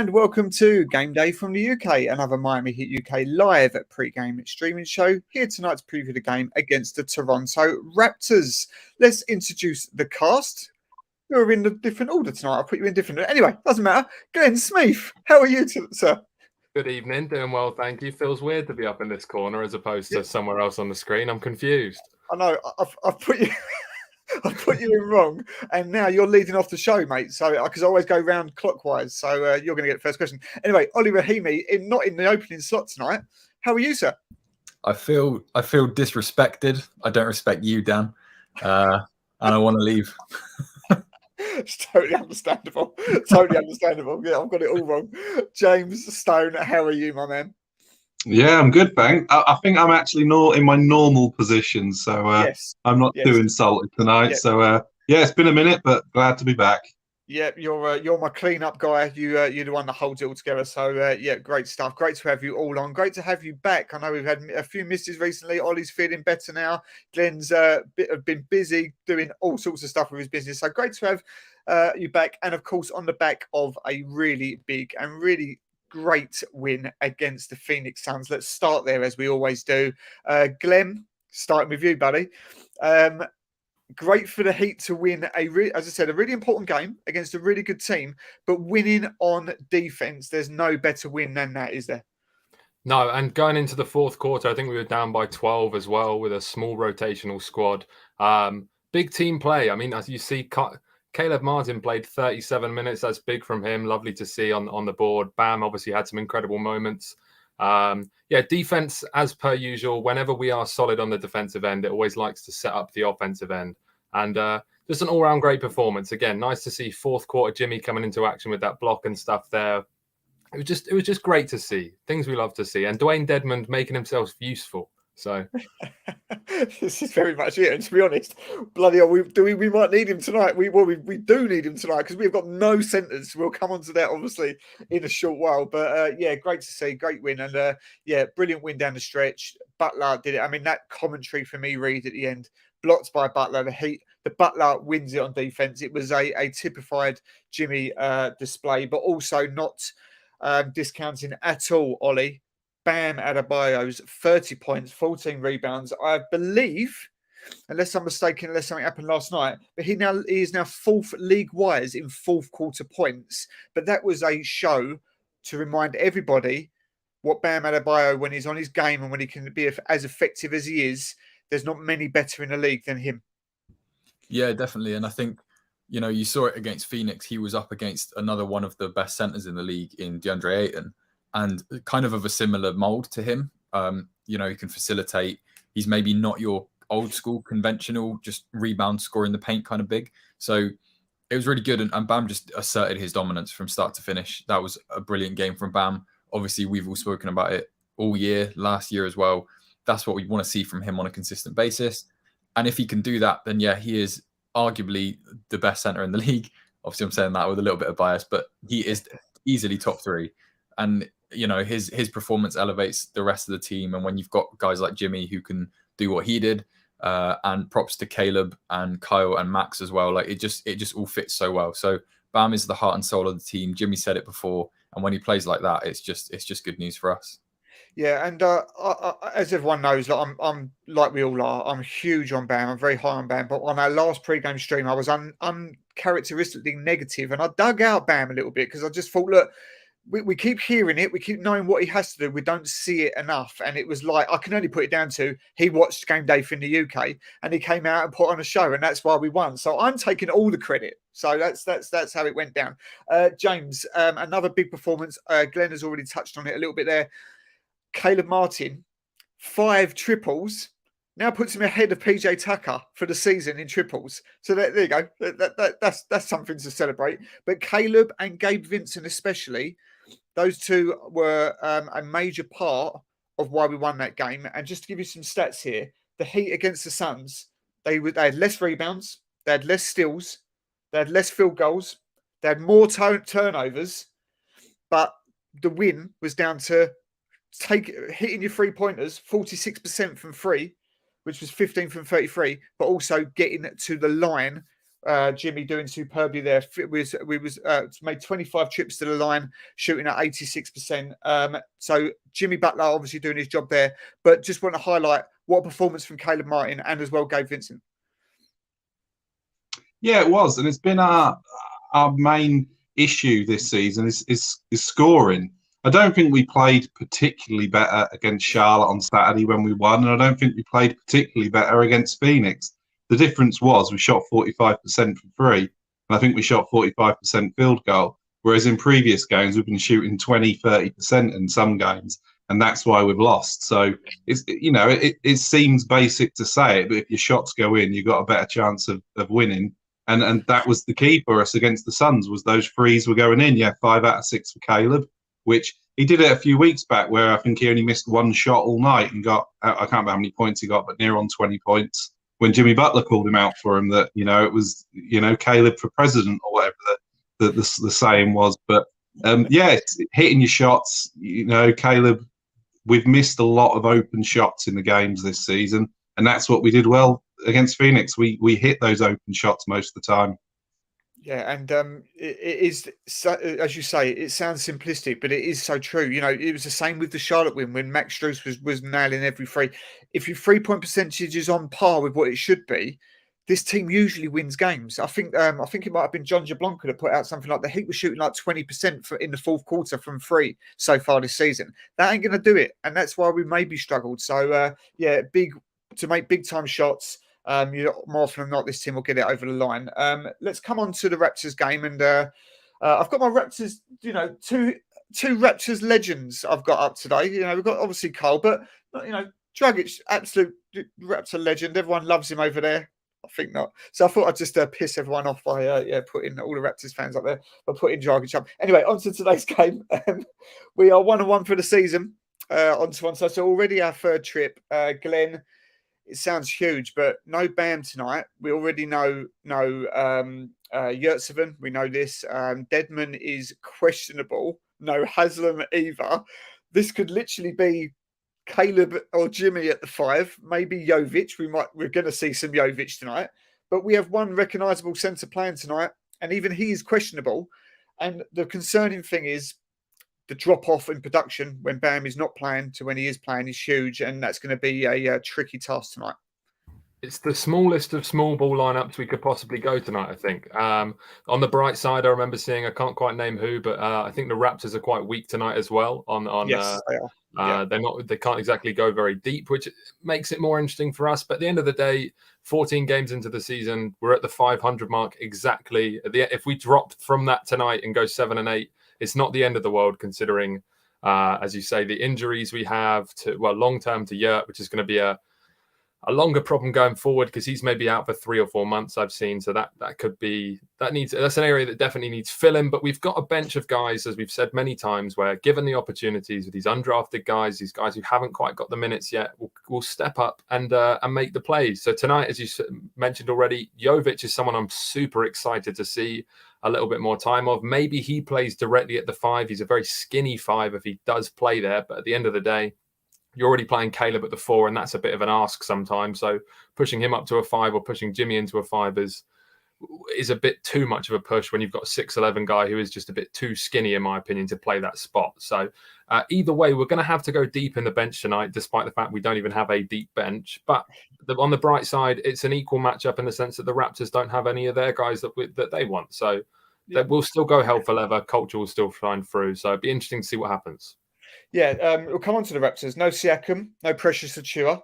And welcome to Game Day from the UK, another Miami Heat UK live pre-game streaming show. Here tonight to preview the game against the Toronto Raptors. Let's introduce the cast. You're in a different order tonight. I'll put you in different. Anyway, doesn't matter. Glenn Smith, how are you, sir? Good evening, doing well, thank you. Feels weird to be up in this corner as opposed to somewhere else on the screen. I'm confused. I know. I've put you. I put you in wrong, and now you're leading off the show, mate. So, because I always go round clockwise, so you're going to get the first question. Anyway, Ollie Rahimi, not in the opening slot tonight. How are you, sir? I feel disrespected. I don't respect you, Dan, and I want to leave. It's totally understandable. Totally understandable. Yeah, I've got it all wrong. James Stone, how are you, my man? Yeah, I'm good, thanks. I think I'm actually not in my normal position, so yes. I'm not too insulted tonight. Yep. So yeah, it's been a minute, but glad to be back. Yeah, you're my clean-up guy. You're the one that holds it all together. So yeah, great stuff. Great to have you all on. Great to have you back. I know we've had a few misses recently. Ollie's feeling better now. Glenn's been busy doing all sorts of stuff with his business. So great to have you back. And of course, on the back of a really big and really great win against the Phoenix Suns. Let's start there as we always do. Glenn, starting with you, buddy. Great for the Heat to win as I said, a really important game against a really good team, but winning on defense, there's no better win than that, is there? No, and going into the fourth quarter, I think we were down by 12 as well with a small rotational squad. Big team play. I mean, as you see, Caleb Martin played 37 minutes. That's big from him. Lovely to see on the board. Bam obviously had some incredible moments. Yeah, defense, as per usual, whenever we are solid on the defensive end, it always likes to set up the offensive end. And just an all-round great performance. Again, nice to see fourth quarter Jimmy coming into action with that block and stuff there. It was just great to see. Things we love to see. And Dwayne Dedmon making himself useful. So this is very much it. And to be honest, bloody hell, we might need him tonight. We do need him tonight because we've got no centres. We'll come on to that obviously in a short while. But yeah, great to see, great win, and yeah, brilliant win down the stretch. Butler did it. I mean, that commentary for me, Reed, at the end, blocked by Butler. The Butler wins it on defense. It was a typified Jimmy display, but also not discounting at all, Ollie. Bam Adebayo's 30 points, 14 rebounds. I believe, unless I'm mistaken, unless something happened last night, but he is now fourth league-wise in fourth quarter points. But that was a show to remind everybody what Bam Adebayo, when he's on his game and when he can be as effective as he is, there's not many better in the league than him. Yeah, definitely. And I think, you saw it against Phoenix. He was up against another one of the best centers in the league in DeAndre Ayton. And kind of a similar mold to him. He can facilitate. He's maybe not your old school conventional, just rebound, score in the paint kind of big. So it was really good. And Bam just asserted his dominance from start to finish. That was a brilliant game from Bam. Obviously, we've all spoken about it all year, last year as well. That's what we want to see from him on a consistent basis. And if he can do that, then yeah, he is arguably the best center in the league. Obviously, I'm saying that with a little bit of bias, but he is easily top three. And his performance elevates the rest of the team. And when you've got guys like Jimmy who can do what he did, and props to Caleb and Kyle and Max as well, like it just all fits so well. So Bam is the heart and soul of the team. Jimmy said it before, and when he plays like that, it's just good news for us. Yeah, and as everyone knows, I'm like we all are. I'm huge on Bam. I'm very high on Bam. But on our last pre-game stream, I was uncharacteristically negative, and I dug out Bam a little bit because I just thought, look, we keep hearing it. We keep knowing what he has to do. We don't see it enough. And it was like, I can only put it down to he watched Game Day from the UK and he came out and put on a show, and that's why we won. So I'm taking all the credit. So that's how it went down. James, another big performance. Glenn has already touched on it a little bit there. Caleb Martin, 5 triples. Now puts him ahead of PJ Tucker for the season in triples. So there you go. That's something to celebrate. But Caleb and Gabe Vincent especially, those two were a major part of why we won that game. And just to give you some stats here, the Heat against the Suns, they had less rebounds, they had less steals, they had less field goals, they had more turnovers, but the win was down to hitting your 3-pointers, 46% from 3, which was 15 from 33, but also getting to the line Jimmy doing superbly there. We was made 25 trips to the line, shooting at 86%. So Jimmy Butler obviously doing his job there. But just want to highlight what a performance from Caleb Martin and as well Gabe Vincent. Yeah, it was, and it's been our main issue this season is scoring. I don't think we played particularly better against Charlotte on Saturday when we won, and I don't think we played particularly better against Phoenix. The difference was we shot 45% from three, and I think we shot 45% field goal, whereas in previous games we've been shooting 20, 30% in some games, and that's why we've lost. So it seems basic to say it, but if your shots go in, you've got a better chance of winning. And that was the key for us against the Suns, was those threes were going in. Yeah, 5 out of 6 for Caleb, which he did it a few weeks back where I think he only missed one shot all night and got, I can't remember how many points he got, but near on 20 points when Jimmy Butler called him out for him that, it was, Caleb for president or whatever the saying was. But it's hitting your shots, Caleb, we've missed a lot of open shots in the games this season. And that's what we did well against Phoenix. We hit those open shots most of the time. Yeah, and it is, as you say, it sounds simplistic, but it is so true. It was the same with the Charlotte win when Max Strus was nailing every free. If your 3-point percentage is on par with what it should be, this team usually wins games. I think it might have been John Jablonka that put out something like the Heat was shooting like 20% in the fourth quarter from three so far this season. That ain't going to do it, and that's why we maybe struggled. So to make big time shots. More often than not, this team will get it over the line. Let's come on to the Raptors game, and I've got my Raptors. Two Raptors legends I've got up today. We've got obviously Cole, but Dragic, absolute Raptor legend. Everyone loves him over there. I think not. So I thought I'd just piss everyone off by putting all the Raptors fans up there by putting Dragic up. Anyway, on to today's game. We are 1-1 for the season. On to one side. So already our third trip. Glenn. It sounds huge, but no Bam tonight. We already know Yurtseven. We know this. Deadman is questionable. No Haslam either. This could literally be Caleb or Jimmy at the 5. Maybe Jovic. We're going to see some Jovic tonight. But we have one recognisable centre playing tonight, and even he is questionable. And the concerning thing is, the drop-off in production when Bam is not playing to when he is playing is huge, and that's going to be a tricky task tonight. It's the smallest of small ball lineups we could possibly go tonight, I think. On the bright side, I remember seeing, I can't quite name who, but I think the Raptors are quite weak tonight as well. Yes, they are. They can't exactly go very deep, which makes it more interesting for us. But at the end of the day, 14 games into the season, we're at the 500 mark exactly. If we drop from that tonight and go 7-8, it's not the end of the world, considering, as you say, the injuries we have long term to Yurt, which is going to be a longer problem going forward because he's maybe out for 3 or 4 months. I've seen, so that's an area that definitely needs filling. But we've got a bench of guys, as we've said many times, where given the opportunities with these undrafted guys, these guys who haven't quite got the minutes yet, will step up and make the plays. So tonight, as you mentioned already, Jovic is someone I'm super excited to see a little bit more time of. Maybe he plays directly at the 5. He's a very skinny 5 if he does play there. But at the end of the day, you're already playing Caleb at the 4, and that's a bit of an ask sometimes. So pushing him up to a 5 or pushing Jimmy into a 5 is a bit too much of a push when you've got a 6'11" guy who is just a bit too skinny, in my opinion, to play that spot. So either way, we're going to have to go deep in the bench tonight, despite the fact we don't even have a deep bench. But on the bright side, it's an equal matchup in the sense that the Raptors don't have any of their guys that they want. So we'll still go hell for leather. Culture will still shine through. So it'd be interesting to see what happens. Yeah, we'll come on to the Raptors. No Siakam, no Precious Achiuwa,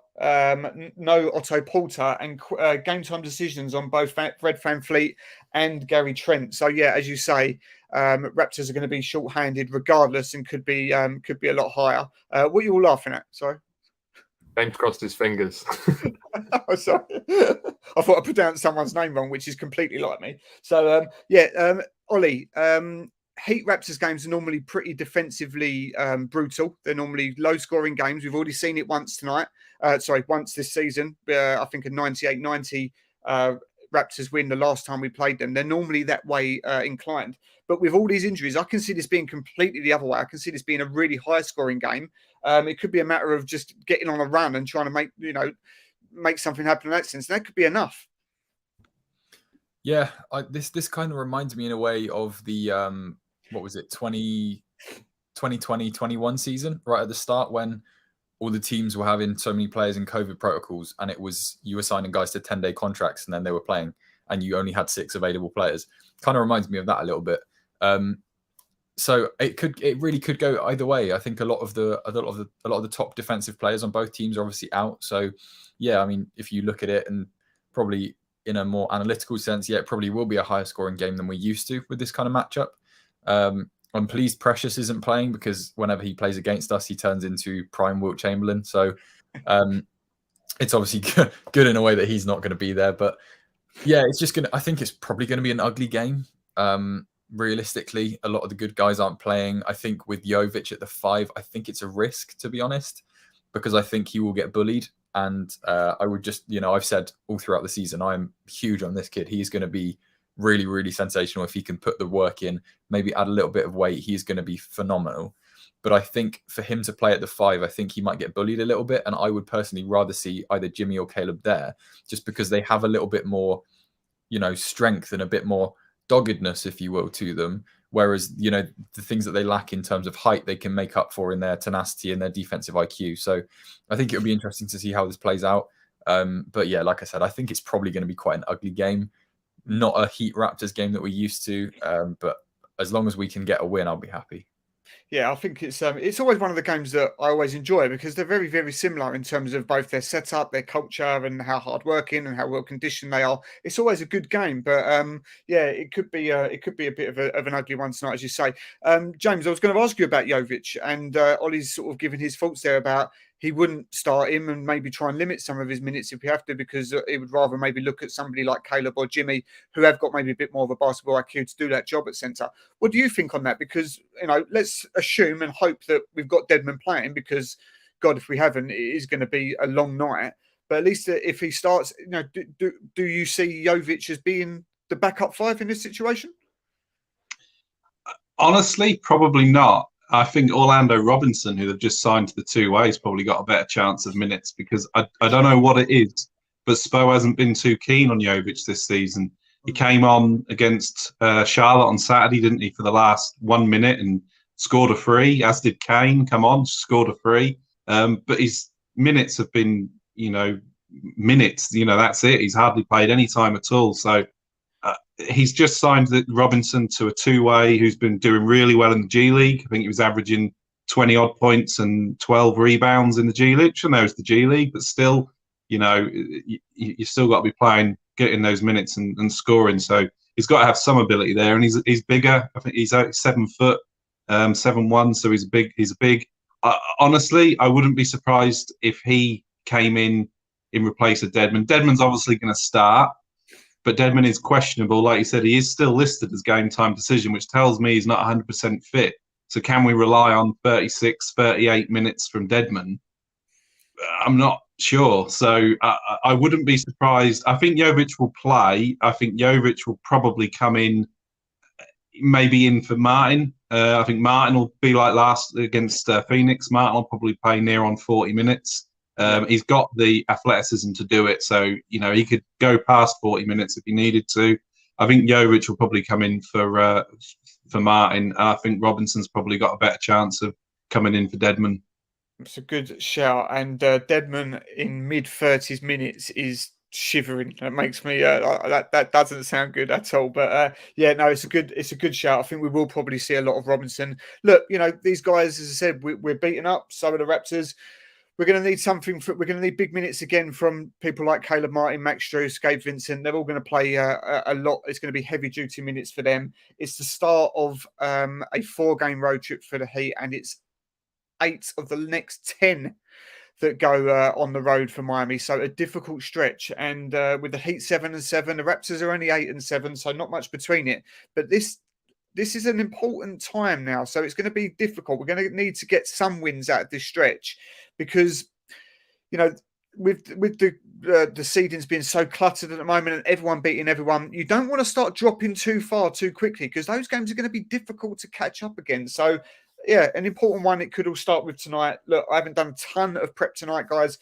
no Otto Porter, and game time decisions on both Fred VanVleet and Gary Trent. So yeah, as you say, Raptors are going to be short-handed regardless, and could be a lot higher. What are you all laughing at? Sorry. James crossed his fingers. Oh, sorry. I thought I pronounced someone's name wrong, which is completely like me. So Ollie. Heat Raptors games are normally pretty defensively brutal. They're normally low-scoring games. We've already seen it once tonight. Once this season. I think a 98-90 Raptors win the last time we played them. They're normally that way inclined. But with all these injuries, I can see this being completely the other way. I can see this being a really high-scoring game. It could be a matter of just getting on a run and trying to make something happen in that sense. That could be enough. Yeah, this kind of reminds me in a way of the what was it, 2020-21 season, right at the start, when all the teams were having so many players in COVID protocols, and it was you were signing guys to 10-day contracts, and then they were playing, and you only had 6 available players. Kind of reminds me of that a little bit. So it really could go either way. I think a lot of the top defensive players on both teams are obviously out. So yeah, I mean, if you look at it, and probably in a more analytical sense, yeah, it probably will be a higher scoring game than we're used to with this kind of matchup. I'm pleased Precious isn't playing, because whenever he plays against us, he turns into prime Wilt Chamberlain. So it's obviously good in a way that he's not going to be there. But yeah, I think it's probably going to be an ugly game. Realistically, a lot of the good guys aren't playing. I think with Jovic at the 5, I think it's a risk, to be honest, because I think he will get bullied. And I would just, I've said all throughout the season, I'm huge on this kid. He's going to be really, really sensational if he can put the work in, maybe add a little bit of weight. He's going to be phenomenal. But I think for him to play at the 5, I think he might get bullied a little bit. And I would personally rather see either Jimmy or Caleb there, just because they have a little bit more, strength and a bit more doggedness, if you will, to them. Whereas, the things that they lack in terms of height, they can make up for in their tenacity and their defensive IQ. So I think it'll be interesting to see how this plays out. But yeah, like I said, I think it's probably going to be quite an ugly game. Not a Heat Raptors game that we're used to. But as long as we can get a win, I'll be happy. Yeah, I think it's always one of the games that I always enjoy, because they're very, very similar in terms of both their setup, their culture, and how hardworking and how well conditioned they are. It's always a good game, but yeah, it could be a bit of an ugly one tonight, as you say. James, I was going to ask you about Jovic, and Ollie's sort of given his thoughts there about he wouldn't start him and maybe try and limit some of his minutes if we have to, because he would rather maybe look at somebody like Caleb or Jimmy, who have got maybe a bit more of a basketball IQ to do that job at centre. What do you think on that? Because, let's assume and hope that we've got Deadman playing, because, God, if we haven't, it is going to be a long night. But at least if he starts, do you see Jovic as being the backup 5 in this situation? Honestly, probably not. I think Orlando Robinson, who they've just signed to the 2-way, probably got a better chance of minutes, because I don't know what it is, but Spo hasn't been too keen on Jovic this season. He came on against Charlotte on Saturday, didn't he, for the last 1 minute, and scored a free, as did Kane. Come on, scored a free. But his minutes have been, minutes. That's it. He's hardly played any time at all. So he's just signed Robinson to a 2-way, who's been doing really well in the G League. I think he was averaging 20 odd points and 12 rebounds in the G League. I know it's the G League, but still, you still got to be playing, getting those minutes and scoring. So he's got to have some ability there, and he's bigger. I think he's 7 foot, 7'1", so he's big. Honestly, I wouldn't be surprised if he came in replace of Deadman. Deadman's obviously going to start, but Deadman is questionable. Like you said, he is still listed as game time decision, which tells me he's not 100% fit. So can we rely on 36, 38 minutes from Deadman? I'm not sure. So I wouldn't be surprised. I think Jovic will play. I think Jovic will probably come in, maybe in for Martin. I think Martin will be like last against Phoenix. Martin will probably play near on 40 minutes. He's got the athleticism to do it, so he could go past 40 minutes if he needed to. I think Jovic will probably come in for Martin. I think Robinson's probably got a better chance of coming in for Deadman. It's a good shout, and Deadman in mid-30s minutes is shivering. That makes me that doesn't sound good at all. But yeah, no, it's a good shout. I think we will probably see a lot of Robinson. Look, these guys, as I said, we're beaten up. So are the Raptors. We're going to need we're going to need big minutes again from people like Caleb Martin, Max Strus, Gabe Vincent. They're all going to play a lot. It's going to be heavy duty minutes for them. It's the start of a 4-game road trip for the Heat, and it's 8 of the next 10 that go on the road for Miami. So a difficult stretch. And with the Heat 7-7, the Raptors are only 8-7, so not much between it. But this is an important time now, so it's going to be difficult. We're going to need to get some wins out of this stretch, because with the seedings being so cluttered at the moment and everyone beating everyone, you don't want to start dropping too far too quickly, because those games are going to be difficult to catch up again. So yeah, an important one. It could all start with tonight. Look, I haven't done a ton of prep tonight, guys.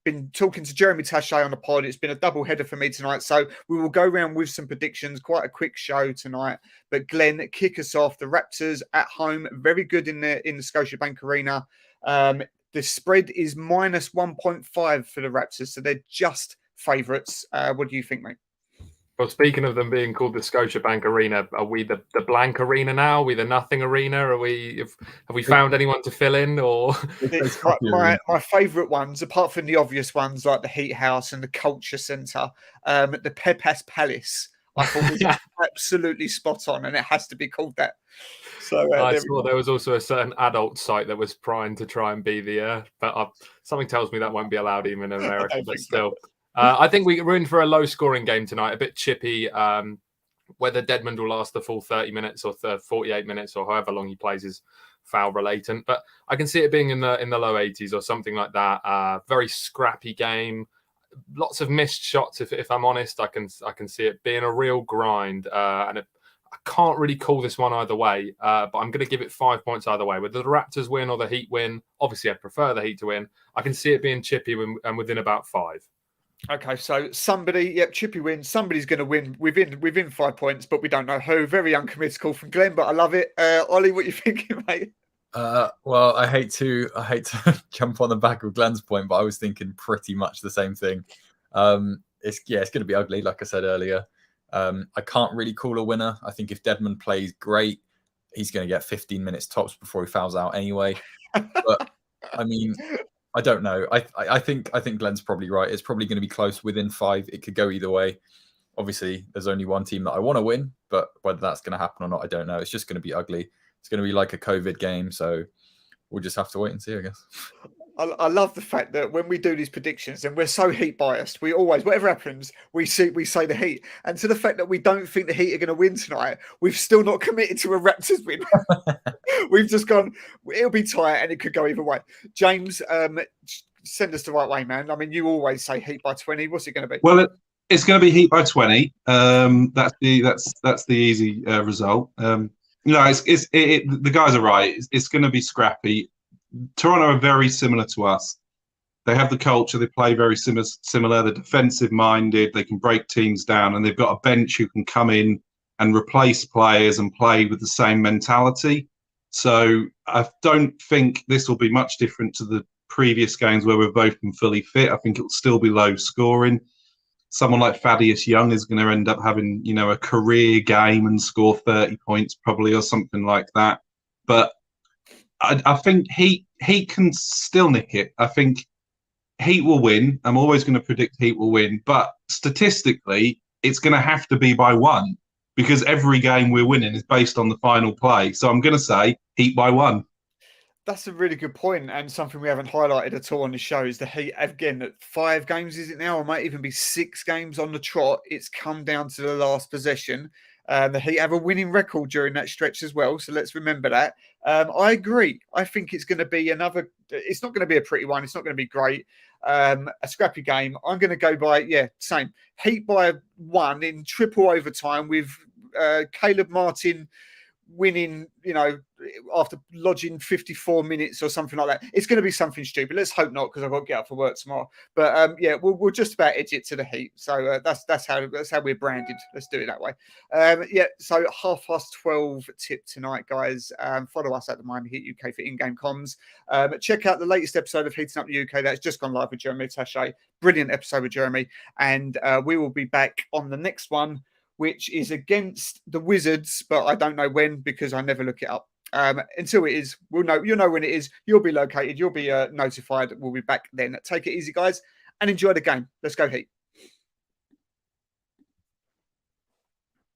been talking to Jeremy Taché on the pod. It's been a double header for me tonight. So we will go around with some predictions, quite a quick show tonight. But Glenn, kick us off. The Raptors at home, very good in the Scotiabank Arena. The spread is minus 1.5 for the Raptors. So they're just favourites. What do you think, mate? Well, speaking of them being called the Scotiabank Arena, are we the blank arena now? Are we the nothing arena? Have we found anyone to fill in? Or my favourite ones, apart from the obvious ones like the Heat House and the Culture Centre, the Pepas Palace, I thought was absolutely spot on, and it has to be called that. So I saw there was also a certain adult site that was primed to try and be the, but something tells me that won't be allowed even in America. But still. I think we're in for a low-scoring game tonight, a bit chippy. Whether Dedmond will last the full 30 minutes or 48 minutes or however long he plays is foul-related. But I can see it being in the low 80s or something like that. Very scrappy game. Lots of missed shots, if I'm honest. I can see it being a real grind. I can't really call this one either way, but I'm going to give it 5 points either way. Whether the Raptors win or the Heat win, obviously I'd prefer the Heat to win. I can see it being chippy and within about 5. Okay, so Chippy wins. Somebody's going to win within 5 points, but we don't know who. Very uncommittal from Glenn, but I love it. Ollie, what are you thinking, mate? Well, I hate to jump on the back of Glenn's point, but I was thinking pretty much the same thing. It's going to be ugly, like I said earlier. I can't really call a winner. I think if Dedmond plays great, he's going to get 15 minutes tops before he fouls out anyway. But I mean, I don't know. I think Glenn's probably right. It's probably going to be close within 5. It could go either way. Obviously, there's only one team that I want to win, but whether that's going to happen or not, I don't know. It's just going to be ugly. It's going to be like a COVID game, so we'll just have to wait and see, I guess. I love the fact that when we do these predictions, and we're so Heat biased, we always, whatever happens, we say the Heat. And to the fact that we don't think the Heat are going to win tonight, we've still not committed to a Raptors win. We've just gone, it'll be tight and it could go either way. James, send us the right way, man. I mean, you always say Heat by 20. What's it going to be? Well, it's going to be Heat by 20. That's the easy result. The guys are right. It's going to be scrappy. Toronto are very similar to us. They have the culture. They play very similar. They're defensive-minded. They can break teams down, and they've got a bench who can come in and replace players and play with the same mentality. So I don't think this will be much different to the previous games where we've both been fully fit. I think it will still be low scoring. Someone like Thaddeus Young is going to end up having, a career game and score 30 points probably or something like that. But I think Heat can still nick it. I think Heat will win. I'm always going to predict Heat will win. But statistically, it's going to have to be by 1 because every game we're winning is based on the final play. So I'm going to say Heat by 1. That's a really good point, and something we haven't highlighted at all on the show is the Heat. Again, 5 games is it now? Or might even be 6 games on the trot. It's come down to the last possession. The Heat have a winning record during that stretch as well, so let's remember that. I agree. I think it's going to be it's not going to be a pretty one. It's not going to be great. A scrappy game. I'm going to go by, same. Heat by 1 in triple overtime with Caleb Martin winning, after lodging 54 minutes or something like that. It's going to be something stupid. Let's hope not, because I've got to get up for work tomorrow. But we'll just about edge it to the Heat. So that's how we're branded. Let's do it that way. So 12:30 tip tonight, guys. Follow us at the Miami Heat UK for in-game comms. Check out the latest episode of Heating Up the UK that's just gone live with Jeremy Taché. Brilliant episode with Jeremy, and we will be back on the next one, which is against the Wizards, but I don't know when because I never look it up. Until it is, you'll know when it is. You'll be located. You'll be notified. We'll be back then. Take it easy, guys, and enjoy the game. Let's go Heat.